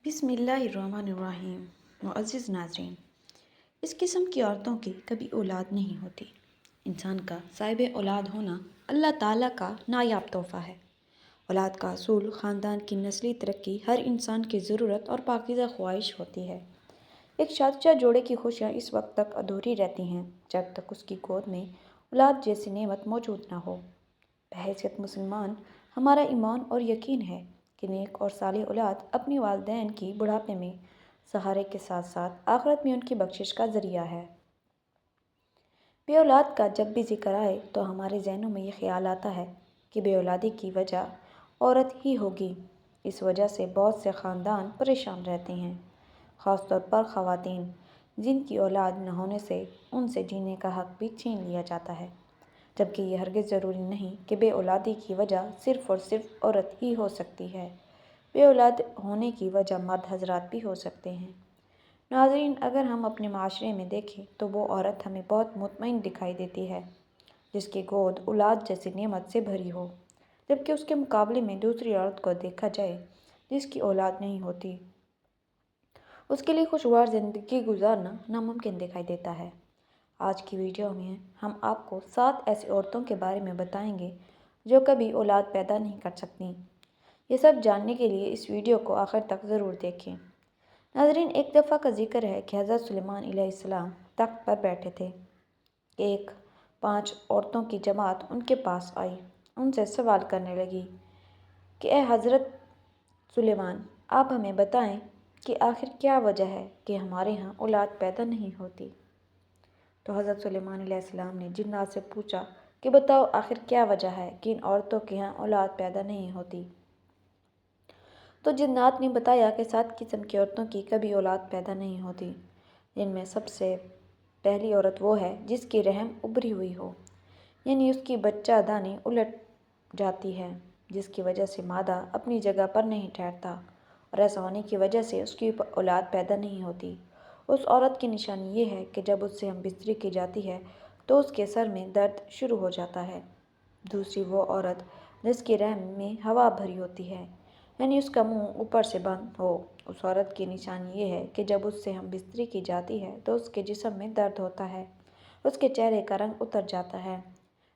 بسم اللہ الرحمن الرحیم۔ معزز ناظرین، اس قسم کی عورتوں کی کبھی اولاد نہیں ہوتی۔ انسان کا صاحب اولاد ہونا اللہ تعالیٰ کا نایاب تحفہ ہے۔ اولاد کا حصول خاندان کی نسلی ترقی ہر انسان کی ضرورت اور پاکیزہ خواہش ہوتی ہے۔ ایک شادی شدہ جوڑے کی خوشیاں اس وقت تک ادھوری رہتی ہیں جب تک اس کی گود میں اولاد جیسی نعمت موجود نہ ہو۔ بحیثیت مسلمان ہمارا ایمان اور یقین ہے کہ نیک اور صالح اولاد اپنی والدین کی بڑھاپے میں سہارے کے ساتھ ساتھ آخرت میں ان کی بخشش کا ذریعہ ہے۔ بے اولاد کا جب بھی ذکر آئے تو ہمارے ذہنوں میں یہ خیال آتا ہے کہ بے اولادی کی وجہ عورت ہی ہوگی۔ اس وجہ سے بہت سے خاندان پریشان رہتے ہیں، خاص طور پر خواتین جن کی اولاد نہ ہونے سے ان سے جینے کا حق بھی چھین لیا جاتا ہے، جبکہ یہ ہرگز ضروری نہیں کہ بے اولادی کی وجہ صرف اور صرف عورت ہی ہو سکتی ہے۔ بے اولاد ہونے کی وجہ مرد حضرات بھی ہو سکتے ہیں۔ ناظرین، اگر ہم اپنے معاشرے میں دیکھیں تو وہ عورت ہمیں بہت مطمئن دکھائی دیتی ہے جس کی گود اولاد جیسی نعمت سے بھری ہو، جبکہ اس کے مقابلے میں دوسری عورت کو دیکھا جائے جس کی اولاد نہیں ہوتی، اس کے لیے خوشگوار زندگی گزارنا ناممکن دکھائی دیتا ہے۔ آج کی ویڈیو میں ہم آپ کو 7 ایسی عورتوں کے بارے میں بتائیں گے جو کبھی اولاد پیدا نہیں کر سکتیں۔ یہ سب جاننے کے لیے اس ویڈیو کو آخر تک ضرور دیکھیں۔ ناظرین، ایک دفعہ کا ذکر ہے کہ حضرت سلیمان علیہ السلام تخت پر بیٹھے تھے۔ ایک 5 عورتوں کی جماعت ان کے پاس آئی، ان سے سوال کرنے لگی کہ اے حضرت سلیمان، آپ ہمیں بتائیں کہ آخر کیا وجہ ہے کہ ہمارے ہاں اولاد پیدا نہیں ہوتی؟ تو حضرت سلیمان علیہ السلام نے جنات سے پوچھا کہ بتاؤ آخر کیا وجہ ہے کہ ان عورتوں کے ہاں اولاد پیدا نہیں ہوتی؟ تو جنات نے بتایا کہ 7 قسم کی عورتوں کی کبھی اولاد پیدا نہیں ہوتی، جن میں سب سے پہلی عورت وہ ہے جس کی رحم ابھری ہوئی ہو، یعنی اس کی بچہ دانی الٹ جاتی ہے، جس کی وجہ سے مادہ اپنی جگہ پر نہیں ٹھہرتا، اور ایسا ہونے کی وجہ سے اس کی اولاد پیدا نہیں ہوتی۔ اس عورت کی نشانی یہ ہے کہ جب اس سے ہم بستری کی جاتی ہے تو اس کے سر میں درد شروع ہو جاتا ہے۔ دوسری وہ عورت جس کی رحم میں ہوا بھری ہوتی ہے، یعنی اس کا منہ اوپر سے بند ہو، اس عورت کی نشانی یہ ہے کہ جب اس سے ہم بستری کی جاتی ہے تو اس کے جسم میں درد ہوتا ہے، اس کے چہرے کا رنگ اتر جاتا ہے۔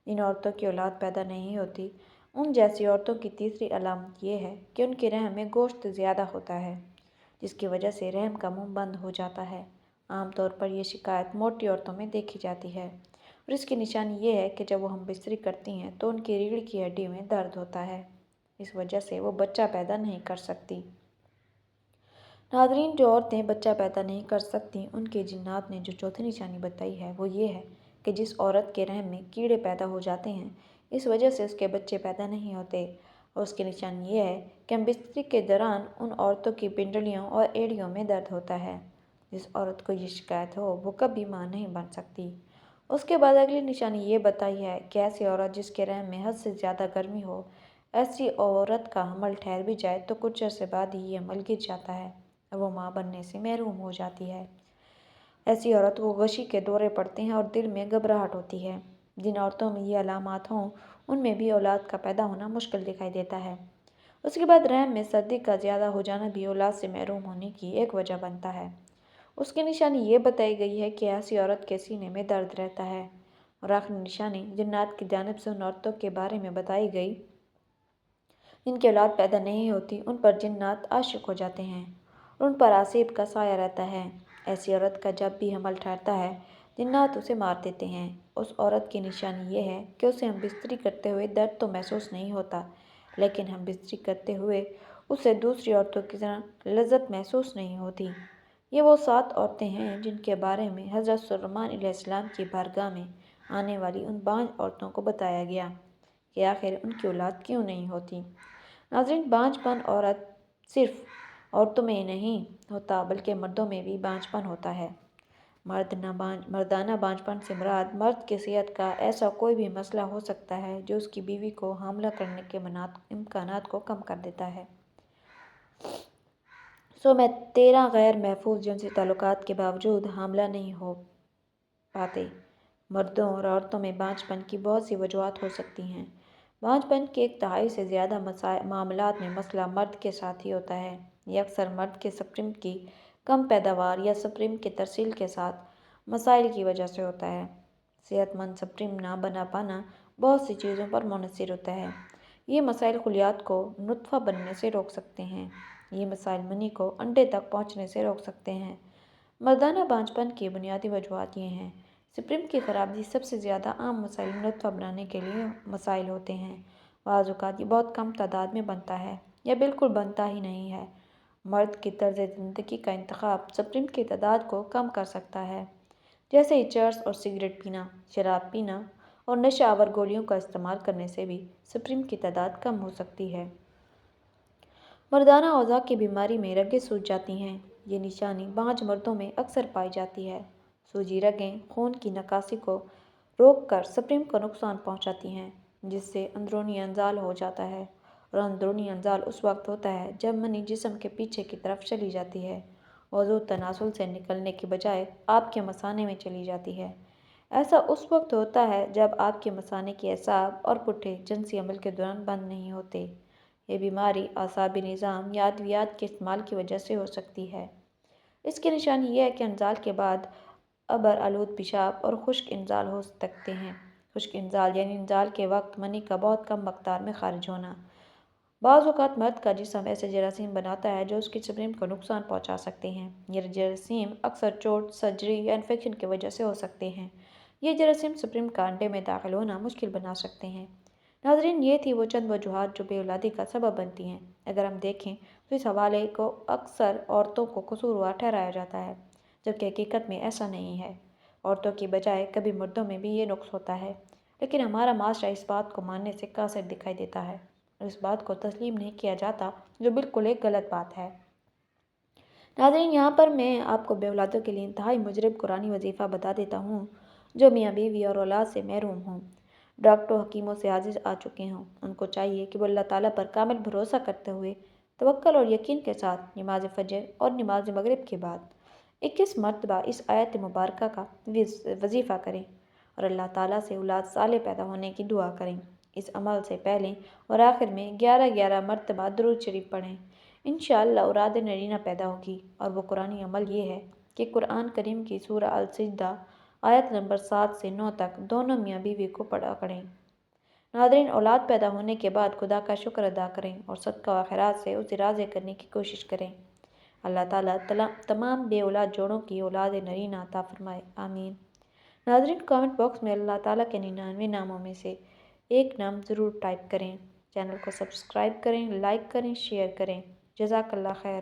جن عورتوں کی اولاد پیدا نہیں ہوتی، ان جیسی عورتوں کی تیسری علامت یہ ہے کہ ان کے رحم میں گوشت زیادہ ہوتا ہے، جس کی وجہ سے رحم کا منہ بند ہو جاتا ہے۔ عام طور پر یہ شکایت موٹی عورتوں میں دیکھی جاتی ہے، اور اس کی نشانی یہ ہے کہ جب وہ ہم بستری کرتی ہیں تو ان کی ریڑھ کی ہڈی میں درد ہوتا ہے، اس وجہ سے وہ بچہ پیدا نہیں کر سکتی۔ ناظرین، جو عورتیں بچہ پیدا نہیں کر سکتیں ان کے جنات نے جو چوتھی نشانی بتائی ہے وہ یہ ہے کہ جس عورت کے رحم میں کیڑے پیدا ہو جاتے ہیں، اس وجہ سے اس کے بچے پیدا نہیں ہوتے، اور اس کی نشانی یہ ہے کہ ہم بستری کے دوران ان عورتوں کی پنڈلیوں اور ایڑیوں میں درد ہوتا ہے۔ جس عورت کو یہ شکایت ہو وہ کبھی ماں نہیں بن سکتی۔ اس کے بعد اگلی نشانی یہ بتائی ہے کہ ایسی عورت جس کے رحم میں حد سے زیادہ گرمی ہو، ایسی عورت کا حمل ٹھہر بھی جائے تو کچھ عرصے بعد ہی یہ حمل گر جاتا ہے اور وہ ماں بننے سے محروم ہو جاتی ہے۔ ایسی عورت کو غشی کے دورے پڑتے ہیں اور دل میں گھبراہٹ ہوتی ہے۔ جن عورتوں میں یہ علامات ہوں ان میں بھی اولاد کا پیدا ہونا مشکل دکھائی دیتا ہے۔ اس کے بعد رحم میں سردی کا زیادہ ہو جانا بھی اولاد سے محروم ہونے کی ایک وجہ بنتا ہے۔ اس کی نشانی یہ بتائی گئی ہے کہ ایسی عورت کے سینے میں درد رہتا ہے، اور آخری نشانی جنات کی جانب سے ان عورتوں کے بارے میں بتائی گئی جن کی اولاد پیدا نہیں ہوتی۔ ان پر جنات عاشق ہو جاتے ہیں اور ان پر آسیب کا سایہ رہتا ہے۔ ایسی عورت کا جب بھی حمل ٹھہرتا ہے جنات اسے مار دیتے ہیں۔ اس عورت کی نشانی یہ ہے کہ اسے ہم بستری کرتے ہوئے درد تو محسوس نہیں ہوتا، لیکن ہم بستری کرتے ہوئے اسے دوسری عورتوں کی طرح لذت محسوس نہیں ہوتی۔ یہ وہ 7 عورتیں ہیں جن کے بارے میں حضرت سلیمان علیہ السلام کی بارگاہ میں آنے والی ان 5 عورتوں کو بتایا گیا کہ آخر ان کی اولاد کیوں نہیں ہوتی۔ ناظرین، بانجھ پن عورت صرف عورتوں میں نہیں ہوتا بلکہ مردوں میں بھی بانجھ پن ہوتا ہے۔ مردانہ بانجھ پن سے مراد مرد کی صحت کا ایسا کوئی بھی مسئلہ ہو سکتا ہے جو اس کی بیوی کو حاملہ کرنے کے امکانات کو کم کر دیتا ہے۔ میں 13 غیر محفوظ جنسی تعلقات کے باوجود حاملہ نہیں ہو پاتے۔ مردوں اور عورتوں میں بانجھ پن کی بہت سی وجوہات ہو سکتی ہیں۔ بانجھ پن کے 1/3 سے زیادہ معاملات میں مسئلہ مرد کے ساتھ ہی ہوتا ہے۔ یہ اکثر مرد کے سپرم کی کم پیداوار یا سپرم کی ترسیل کے ساتھ مسائل کی وجہ سے ہوتا ہے۔ صحت مند سپرم نہ بنا پانا بہت سی چیزوں پر منحصر ہوتا ہے۔ یہ مسائل خلیات کو نطفہ بننے سے روک سکتے ہیں۔ یہ مسائل منی کو انڈے تک پہنچنے سے روک سکتے ہیں۔ مردانہ بانجھ پن کی بنیادی وجوہات یہ ہیں۔ سپرم کی خرابی سب سے زیادہ عام مسائل نطفہ بنانے کے لیے مسائل ہوتے ہیں۔ بعض اوقات یہ بہت کم تعداد میں بنتا ہے یا بالکل بنتا ہی نہیں ہے۔ مرد کی طرز زندگی کا انتخاب سپرم کی تعداد کو کم کر سکتا ہے، جیسے ہی چرس اور سگریٹ پینا، شراب پینا اور نشہ آور گولیوں کا استعمال کرنے سے بھی سپرم کی تعداد کم ہو سکتی ہے۔ مردانہ اعضاء کی بیماری میں رگیں سوج جاتی ہیں۔ یہ نشانی بانجھ مردوں میں اکثر پائی جاتی ہے۔ سوجی رگیں خون کی نکاسی کو روک کر سپرم کو نقصان پہنچاتی ہیں، جس سے اندرونی انزال ہو جاتا ہے، اور اندرونی انزال اس وقت ہوتا ہے جب منی جسم کے پیچھے کی طرف چلی جاتی ہے، عضو تناسل سے نکلنے کی بجائے آپ کے مثانے میں چلی جاتی ہے۔ ایسا اس وقت ہوتا ہے جب آپ کے مثانے کی اعصاب اور پٹھے جنسی عمل کے دوران بند نہیں ہوتے۔ یہ بیماری اعصابی نظام یا ادویات کے استعمال کی وجہ سے ہو سکتی ہے۔ اس کی نشانی یہ ہے کہ انزال کے بعد عبر آلود پیشاب اور خشک انزال ہو سکتے ہیں۔ خشک انزال یعنی انزال کے وقت منی کا بہت کم مقدار میں خارج ہونا۔ بعض اوقات مرد کا جسم ایسے جراثیم بناتا ہے جو اس کی سپرم کو نقصان پہنچا سکتے ہیں۔ یہ جراثیم اکثر چوٹ، سرجری یا انفیکشن کی وجہ سے ہو سکتے ہیں۔ یہ جراثیم سپرم کا انڈے میں داخل ہونا مشکل بنا سکتے ہیں۔ ناظرین، یہ تھی وہ چند وجوہات جو بے اولادی کا سبب بنتی ہیں۔ اگر ہم دیکھیں تو اس حوالے کو اکثر عورتوں کو قصوروار ٹھہرایا جاتا ہے، جبکہ حقیقت میں ایسا نہیں ہے۔ عورتوں کی بجائے کبھی مردوں میں بھی یہ نقص ہوتا ہے، لیکن ہمارا معاشرہ اس بات کو ماننے سے قاصر دکھائی دیتا ہے اور اس بات کو تسلیم نہیں کیا جاتا، جو بالکل ایک غلط بات ہے۔ ناظرین، یہاں پر میں آپ کو بے اولادوں کے لیے انتہائی مجرب قرآنی وظیفہ بتا دیتا ہوں جو میاں بیوی اور اولاد سے محروم ہوں، ڈاکٹروں حکیموں سے عاجز آ چکے ہوں۔ ان کو چاہیے کہ وہ اللہ تعالیٰ پر کامل بھروسہ کرتے ہوئے توکل اور یقین کے ساتھ نماز فجر اور نماز مغرب کے بعد 21 مرتبہ اس آیت مبارکہ کا وظیفہ کریں اور اللہ تعالیٰ سے اولاد صالح پیدا ہونے کی دعا کریں۔ اس عمل سے پہلے اور آخر میں 11 مرتبہ درود شریف پڑھیں۔ انشاءاللہ اولاد نرینہ پیدا ہوگی، اور وہ قرآنی عمل یہ ہے کہ قرآن کریم کی سورہ السجدہ آیت نمبر 7 سے 9 تک دونوں میاں بیوی کو پڑھا کریں۔ ناظرین، اولاد پیدا ہونے کے بعد خدا کا شکر ادا کریں اور صدقہ و خیرات سے اسے راضی کرنے کی کوشش کریں۔ اللہ تعالیٰ تمام بے اولاد جوڑوں کی اولاد نرینہ عطا فرمائے، آمین۔ ناظرین، کامنٹ باکس میں اللہ تعالیٰ کے 99 ناموں میں سے ایک نام ضرور ٹائپ کریں۔ چینل کو سبسکرائب کریں، لائک کریں، شیئر کریں۔ جزاک اللہ خیر۔